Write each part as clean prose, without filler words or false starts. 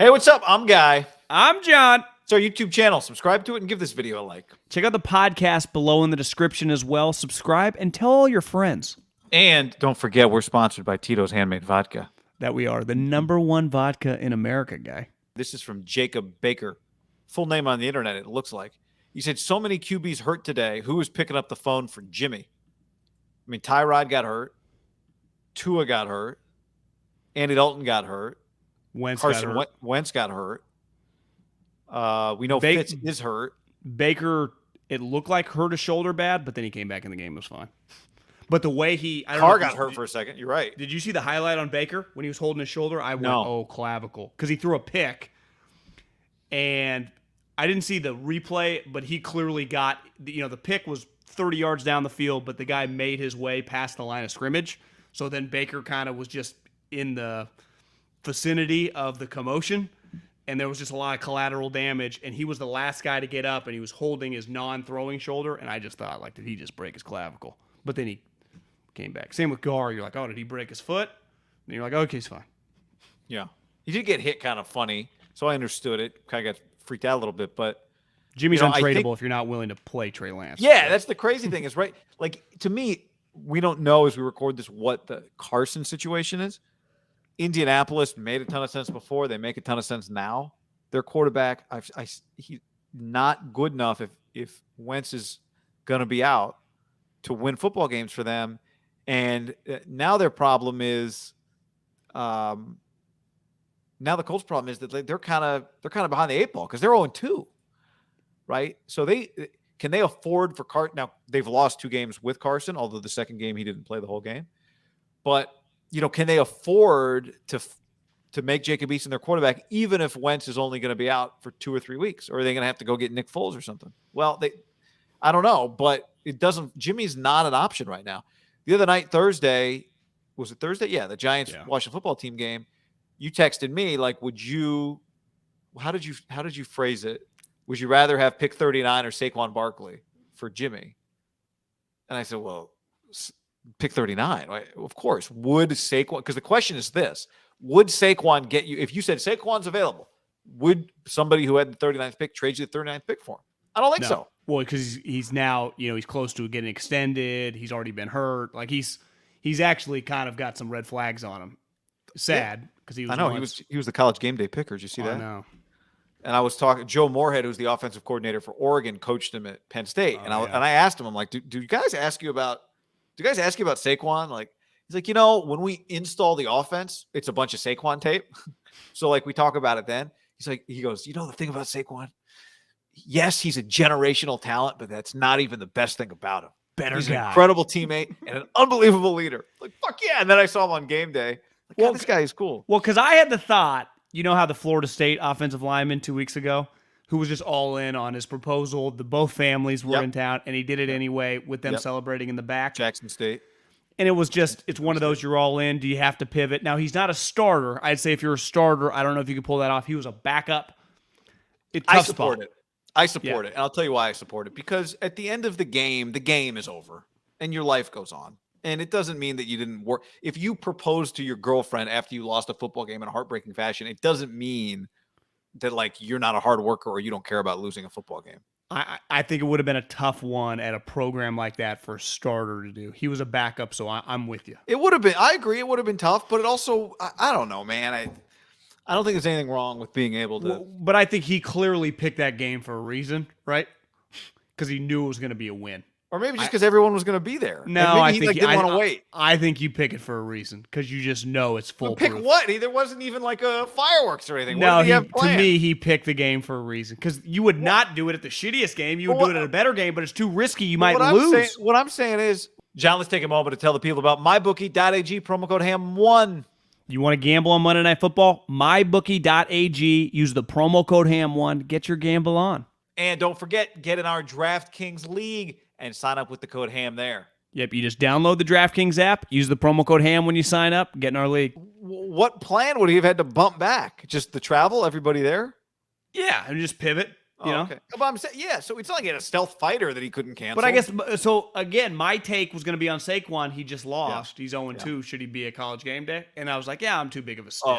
Hey, what's up? I'm Guy. I'm John. It's our YouTube channel. Subscribe to it and give this video a like. Check out the podcast below in the description as well. Subscribe and tell all your friends And don't forget, we're sponsored by Tito's Handmade Vodka. that we are the #1 vodka in America, Guy. This is from Jacob Baker. Full name on the internet, it looks like. He said, so many QBs hurt today. Who was picking up the phone for Jimmy? I mean, Tyrod got hurt. Tua got hurt. Andy Dalton got hurt. Wentz got hurt. We know Fitz is hurt. Baker, it looked like hurt his shoulder bad, but then he came back in the game. It was fine. But the way Carr got hurt for a second. You're right. Did you see the highlight on Baker when he was holding his shoulder? I went, No. oh, clavicle. Because he threw a pick, and I didn't see the replay, but he clearly got, the pick was 30 yards down the field, but the guy made his way past the line of scrimmage. So then Baker kind of was just in the vicinity of the commotion, and there was just a lot of collateral damage, and he was the last guy to get up, and he was holding his non-throwing shoulder, and I just thought, like, did he just break his clavicle? But then he came back. Same with Gar. You're like, oh, did he break his foot? And you're like, okay, he's fine. Yeah. He did get hit kind of funny, so I understood it. Kind of got freaked out a little bit, but Jimmy's untradeable if you're not willing to play Trey Lance. Yeah, that's the crazy thing is, right? Like, to me, we don't know as we record this what the Carson situation is. Indianapolis made a ton of sense before. They make a ton of sense now. Their quarterback, he's not good enough if Wentz is going to be out to win football games for them. And now their problem is, now the Colts' problem is that they're kind of behind the eight ball because they're 0-2, right? So can they afford for Carson? Now they've lost 2 games with Carson, although the second game he didn't play the whole game. But can they afford to make Jacob Eason their quarterback, even if Wentz is only going to be out for 2 or 3 weeks? Or are they going to have to go get Nick Foles or something? Well, I don't know, but it doesn't. Jimmy's not an option right now. The other night, Thursday, was it Thursday? Yeah, the Giants-Washington football team game. You texted me like, how did you phrase it? Would you rather have pick 39 or Saquon Barkley for Jimmy? And I said, well, pick 39, right? Of course. Would Saquon, because the question is this, would Saquon get you, if you said Saquon's available, would somebody who had the 39th pick trade you the 39th pick for him? I don't think so. Well, because he's now, he's close to getting extended. He's already been hurt. Like he's actually kind of got some red flags on him. Sad because he was. I know he was the college game day picker. Did you see that? I know. And I was talking. Joe Moorhead, who's the offensive coordinator for Oregon, coached him at Penn State. And I asked him, I'm like, do you guys ask you about Saquon? Like, he's like, when we install the offense, it's a bunch of Saquon tape. So like we talk about it then. He goes, the thing about Saquon, yes, he's a generational talent, but that's not even the best thing about him. He's an incredible teammate and an unbelievable leader. Like, fuck yeah. And then I saw him on game day. Like, God, this guy is cool. Well, because I had the thought, how the Florida State offensive lineman 2 weeks ago, who was just all in on his proposal, both families were in town, and he did it anyway with them celebrating in the back. Jackson State. And it was it's one of those, you're all in. Do you have to pivot? Now, he's not a starter. I'd say if you're a starter, I don't know if you could pull that off. He was a backup. I support it. I support it. And I'll tell you why I support it. Because at the end of the game is over and your life goes on. And it doesn't mean that you didn't work. If you propose to your girlfriend after you lost a football game in a heartbreaking fashion, it doesn't mean that like you're not a hard worker or you don't care about losing a football game. I think it would have been a tough one at a program like that for a starter to do. He was a backup, so I'm with you. It would have been. I agree. It would have been tough, but it also, I don't know, man. I don't think there's anything wrong with being able to. But I think he clearly picked that game for a reason, right? Because he knew it was going to be a win. Or maybe just because everyone was going to be there. No, I think he didn't want to wait. I think you pick it for a reason because you just know it's full. Pick what? There wasn't even like a fireworks or anything. No, to me, he picked the game for a reason because you would not do it at the shittiest game. You would do it at a better game, but it's too risky. You might lose. What I'm saying is, John, let's take a moment to tell the people about MyBookie.ag, promo code HAM1. You want to gamble on Monday Night Football? MyBookie.ag. Use the promo code HAM1. Get your gamble on. And don't forget, get in our DraftKings League and sign up with the code HAM there. Yep, you just download the DraftKings app, use the promo code HAM when you sign up, get in our league. What plan would he have had to bump back? Just the travel, everybody there? Yeah, and just pivot. You know? Okay. But I'm saying, so it's not like he had a stealth fighter that he couldn't cancel. But I guess, so again, my take was going to be on Saquon. He just lost. Yeah. He's 0-2. Should he be a college game day? And I was like, I'm too big of a stiff.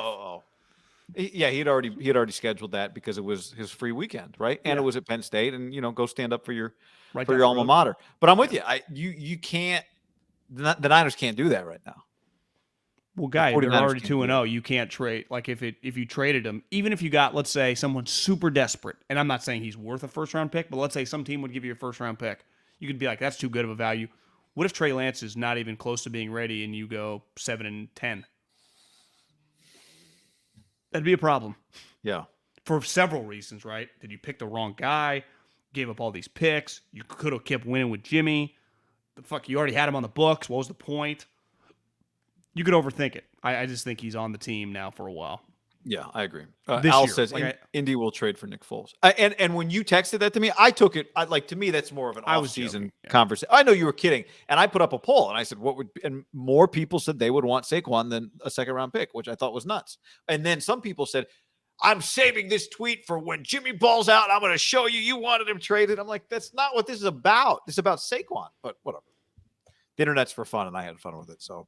Yeah, he had already scheduled that because it was his free weekend, right? And Yeah. it was at Penn State, and go stand up for your Right for down your the alma road. mater. But I'm with you. You can't. The Niners can't do that right now. Well, The guy, they're 49ers already can't 2 do and that. 0. You can't trade. Like if you traded him, even if you got, let's say, someone super desperate, and I'm not saying he's worth a first round pick, but let's say some team would give you a first round pick, you could be like, that's too good of a value. What if Trey Lance is not even close to being ready, and you go 7-10? That'd be a problem Yeah. for several reasons, right? Did you pick the wrong guy? Gave up all these picks. You could have kept winning with Jimmy. The fuck, you already had him on the books. What was the point? You could overthink it. I just think he's on the team now for a while. Yeah, I agree. This Al year, says like Indy will trade for Nick Foles. And when you texted that to me, I took it like to me that's more of an I was off-season joking, yeah. conversation. I know you were kidding, and I put up a poll and I said, "What would?" And more people said they would want Saquon than a second-round pick, which I thought was nuts. And then some people said, "I'm saving this tweet for when Jimmy balls out. I'm going to show you. You wanted him traded." I'm like, "That's not what this is about. This is about Saquon." But whatever. The internet's for fun, and I had fun with it. So